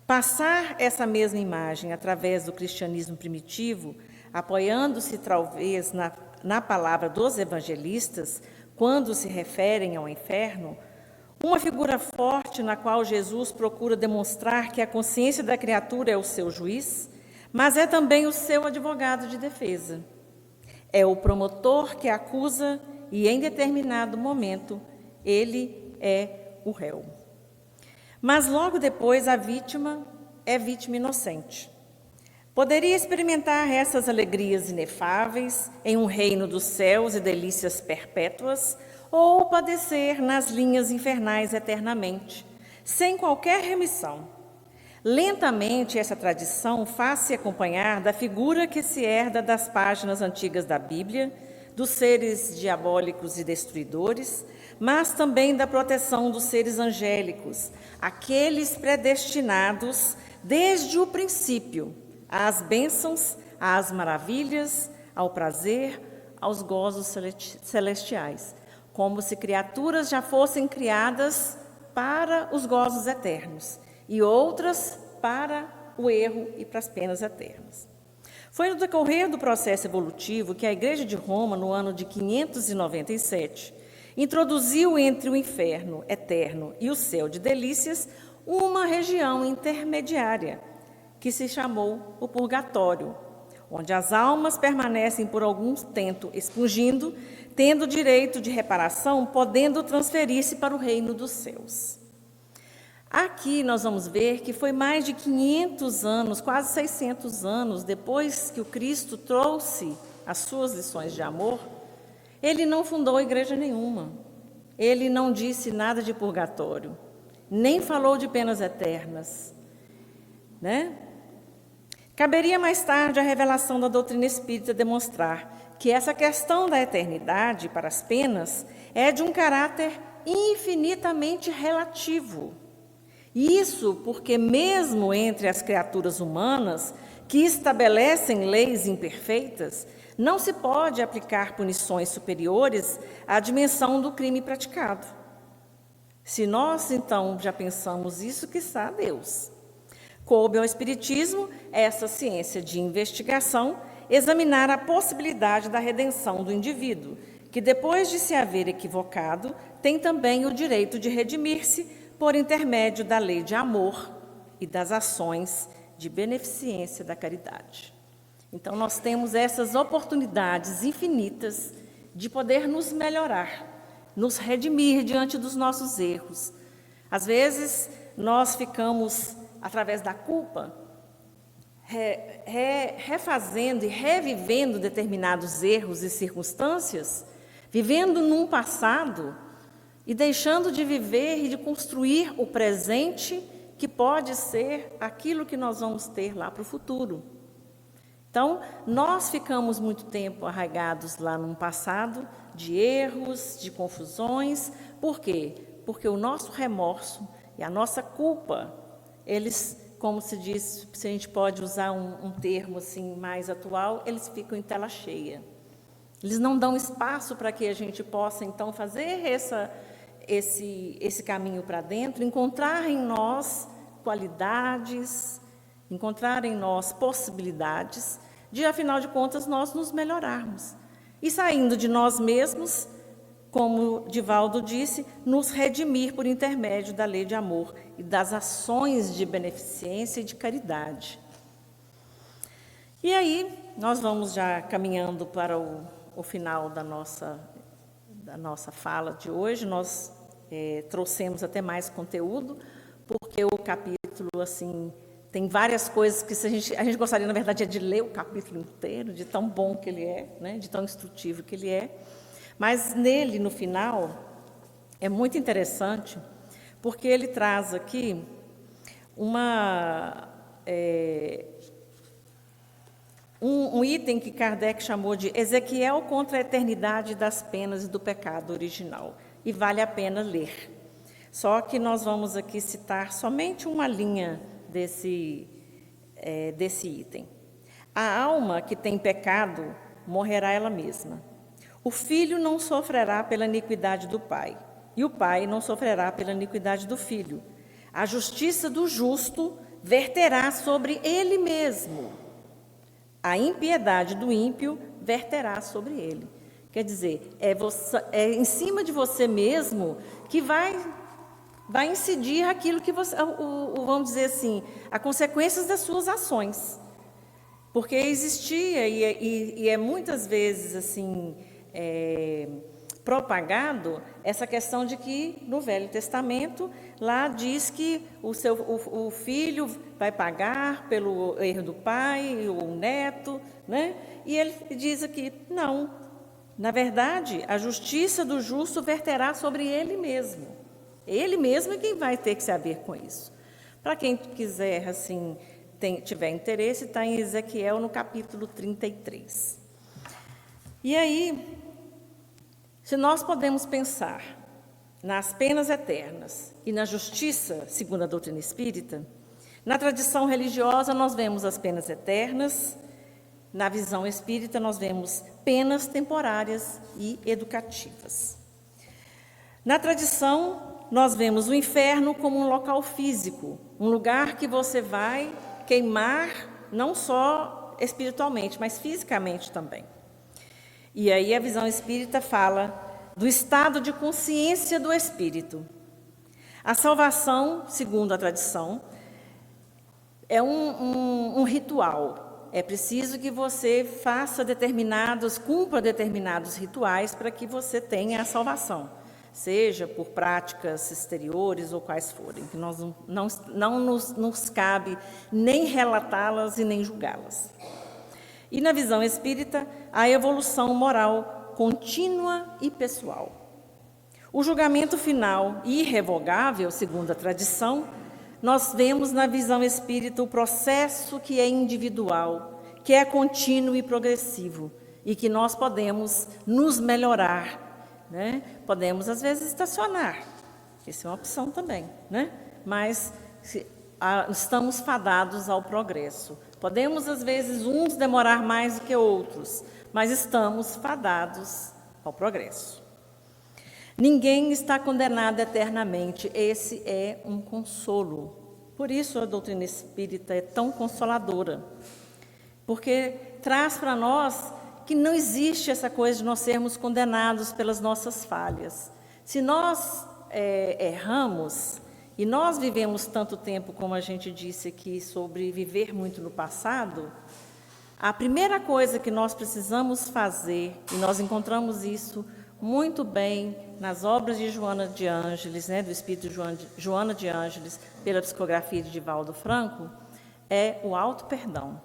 Passar essa mesma imagem através do cristianismo primitivo, apoiando-se talvez na palavra dos evangelistas, quando se referem ao inferno, uma figura forte na qual Jesus procura demonstrar que a consciência da criatura é o seu juiz, mas é também o seu advogado de defesa. É o promotor que acusa e, em determinado momento, ele é o réu. Mas logo depois a vítima é vítima inocente. Poderia experimentar essas alegrias inefáveis em um reino dos céus e delícias perpétuas, ou padecer nas linhas infernais eternamente, sem qualquer remissão. Lentamente, essa tradição faz-se acompanhar da figura que se herda das páginas antigas da Bíblia, dos seres diabólicos e destruidores, mas também da proteção dos seres angélicos, aqueles predestinados desde o princípio às bênçãos, às maravilhas, ao prazer, aos gozos celestiais, como se criaturas já fossem criadas para os gozos eternos e outras para o erro e para as penas eternas. Foi no decorrer do processo evolutivo que a Igreja de Roma, no ano de 597, introduziu entre o inferno eterno e o céu de delícias uma região intermediária, que se chamou o purgatório, onde as almas permanecem por algum tempo expungindo, tendo direito de reparação, podendo transferir-se para o reino dos céus. Aqui nós vamos ver que foi mais de 500 anos, quase 600 anos, depois que o Cristo trouxe as suas lições de amor, ele não fundou igreja nenhuma, ele não disse nada de purgatório, nem falou de penas eternas, né? Caberia mais tarde a revelação da doutrina espírita demonstrar que essa questão da eternidade para as penas é de um caráter infinitamente relativo. Isso porque mesmo entre as criaturas humanas que estabelecem leis imperfeitas, não se pode aplicar punições superiores à dimensão do crime praticado. Se nós, então, já pensamos isso, quiçá Deus. Coube ao Espiritismo, essa ciência de investigação, examinar a possibilidade da redenção do indivíduo, que depois de se haver equivocado, tem também o direito de redimir-se por intermédio da lei de amor e das ações de beneficência da caridade. Então, nós temos essas oportunidades infinitas de poder nos melhorar, nos redimir diante dos nossos erros. Às vezes, nós ficamos, através da culpa, refazendo e revivendo determinados erros e circunstâncias, vivendo num passado e deixando de viver e de construir o presente, que pode ser aquilo que nós vamos ter lá para o futuro. Então, nós ficamos muito tempo arraigados lá num passado de erros, de confusões. Por quê? Porque o nosso remorso e a nossa culpa, eles, como se diz, se a gente pode usar um termo assim mais atual, eles ficam em tela cheia. Eles não dão espaço para que a gente possa, então, fazer esse caminho para dentro, encontrar em nós qualidades, encontrar em nós possibilidades de, afinal de contas, nós nos melhorarmos. E saindo de nós mesmos, como Divaldo disse, nos redimir por intermédio da lei de amor e das ações de beneficência e de caridade. E aí, nós vamos já caminhando para o final da nossa fala de hoje. Nós trouxemos até mais conteúdo, porque o capítulo, assim, tem várias coisas que a gente gostaria, na verdade, de ler o capítulo inteiro, de tão bom que ele é, né, de tão instrutivo que ele é. Mas nele, no final, é muito interessante, porque ele traz aqui um item que Kardec chamou de Ezequiel contra a eternidade das penas e do pecado original, e vale a pena ler. Só que nós vamos aqui citar somente uma linha desse item. A alma que tem pecado morrerá ela mesma. O filho não sofrerá pela iniquidade do pai, e o pai não sofrerá pela iniquidade do filho. A justiça do justo verterá sobre ele mesmo. A impiedade do ímpio verterá sobre ele. Quer dizer, é em cima de você mesmo que vai incidir aquilo que você, vamos dizer assim, as consequências das suas ações. Porque existia, e é muitas vezes assim, propagado essa questão de que no Velho Testamento lá diz que o filho vai pagar pelo erro do pai, o neto, né? E ele diz aqui, não, na verdade, a justiça do justo verterá sobre ele mesmo. Ele mesmo é quem vai ter que se haver com isso. Para quem quiser, assim, tiver interesse, está em Ezequiel, no capítulo 33. E aí, se nós podemos pensar nas penas eternas e na justiça, segundo a doutrina espírita, na tradição religiosa nós vemos as penas eternas, na visão espírita nós vemos penas temporárias e educativas. Na tradição, nós vemos o inferno como um local físico, um lugar que você vai queimar, não só espiritualmente, mas fisicamente também. E aí a visão espírita fala do estado de consciência do espírito. A salvação, segundo a tradição, é um ritual. É preciso que você cumpra determinados rituais para que você tenha a salvação, seja por práticas exteriores ou quais forem, que nós não nos cabe nem relatá-las e nem julgá-las. E na visão espírita, a evolução moral contínua e pessoal. O julgamento final e irrevogável, segundo a tradição, nós vemos na visão espírita o processo que é individual, que é contínuo e progressivo, e que nós podemos nos melhorar, né? Podemos, às vezes, estacionar, isso é uma opção também, né? Mas estamos fadados ao progresso. Podemos, às vezes, uns demorar mais do que outros, mas estamos fadados ao progresso. Ninguém está condenado eternamente, esse é um consolo. Por isso a doutrina espírita é tão consoladora, porque traz para nós que não existe essa coisa de nós sermos condenados pelas nossas falhas. Se nós erramos, e nós vivemos tanto tempo, como a gente disse aqui, sobre viver muito no passado, a primeira coisa que nós precisamos fazer, e nós encontramos isso muito bem nas obras de Joana de Ângeles, né, do Espírito Joana de Ângeles, pela psicografia de Divaldo Franco, é o auto-perdão.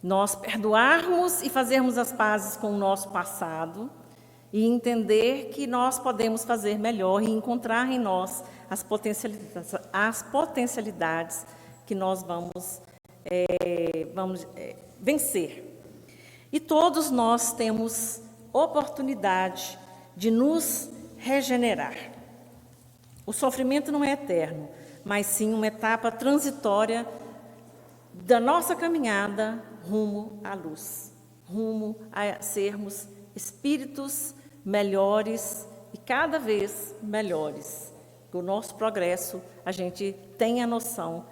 Nós perdoarmos e fazermos as pazes com o nosso passado e entender que nós podemos fazer melhor e encontrar em nós as potencialidades que nós vamos vencer. E todos nós temos oportunidade de nos regenerar. O sofrimento não é eterno, mas sim uma etapa transitória da nossa caminhada rumo à luz, rumo a sermos espíritos melhores e cada vez melhores. O nosso progresso, a gente tem a noção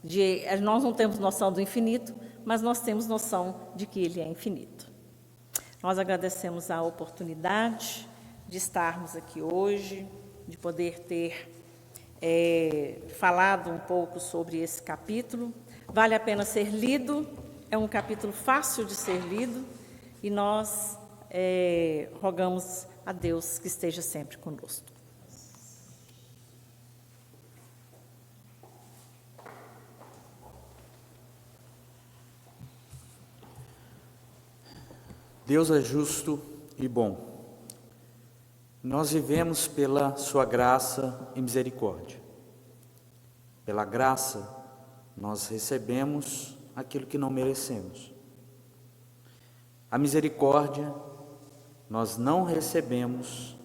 de... Nós não temos noção do infinito, mas nós temos noção de que ele é infinito. Nós agradecemos a oportunidade de estarmos aqui hoje, de poder ter falado um pouco sobre esse capítulo. Vale a pena ser lido, é um capítulo fácil de ser lido, e nós rogamos a Deus que esteja sempre conosco. Deus é justo e bom. Nós vivemos pela sua graça e misericórdia. Pela graça, nós recebemos aquilo que não merecemos. A misericórdia, nós não recebemos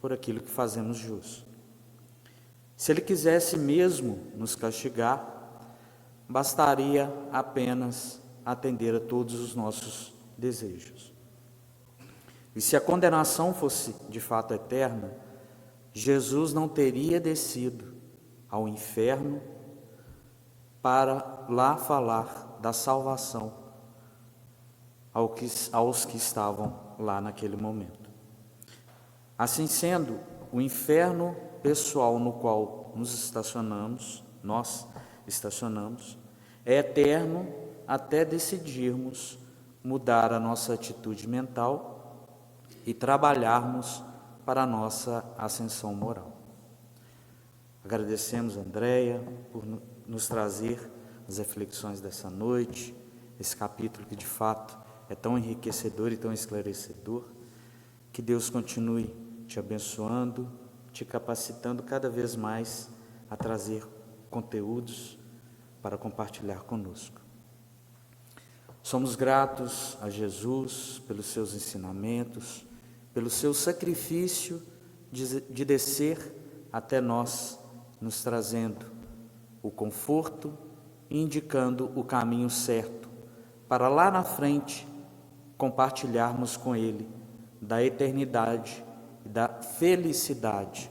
por aquilo que fazemos jus. Se Ele quisesse mesmo nos castigar, bastaria apenas atender a todos os nossos desejos. E se a condenação fosse de fato eterna, Jesus não teria descido ao inferno para lá falar da salvação aos que estavam lá naquele momento. Assim sendo, o inferno pessoal no qual nós estacionamos, é eterno até decidirmos mudar a nossa atitude mental e trabalharmos para a nossa ascensão moral. Agradecemos a Andréia por nos trazer as reflexões dessa noite, esse capítulo que de fato é tão enriquecedor e tão esclarecedor. Que Deus continue te abençoando, te capacitando cada vez mais a trazer conteúdos para compartilhar conosco. Somos gratos a Jesus pelos seus ensinamentos, pelo seu sacrifício de descer até nós, nos trazendo o conforto e indicando o caminho certo, para lá na frente compartilharmos com Ele da eternidade e da felicidade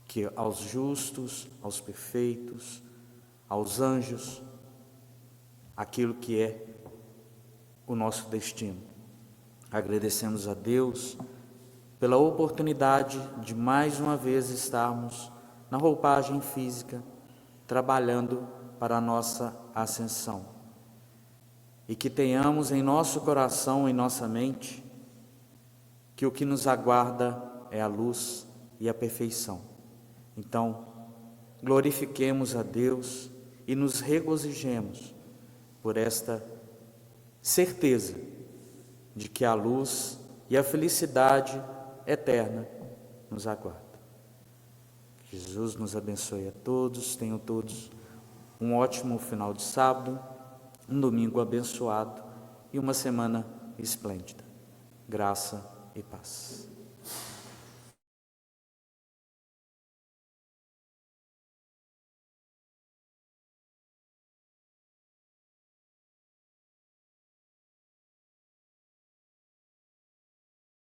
que aos justos, aos perfeitos, aos anjos, aquilo que é o nosso destino. Agradecemos a Deus pela oportunidade de mais uma vez estarmos na roupagem física, trabalhando para a nossa ascensão. E que tenhamos em nosso coração, em nossa mente, que o que nos aguarda é a luz e a perfeição. Então, glorifiquemos a Deus e nos regozijemos por esta certeza de que a luz e a felicidade eterna nos aguardam. Que Jesus nos abençoe a todos, tenham todos um ótimo final de sábado, um domingo abençoado e uma semana esplêndida. Graça e paz.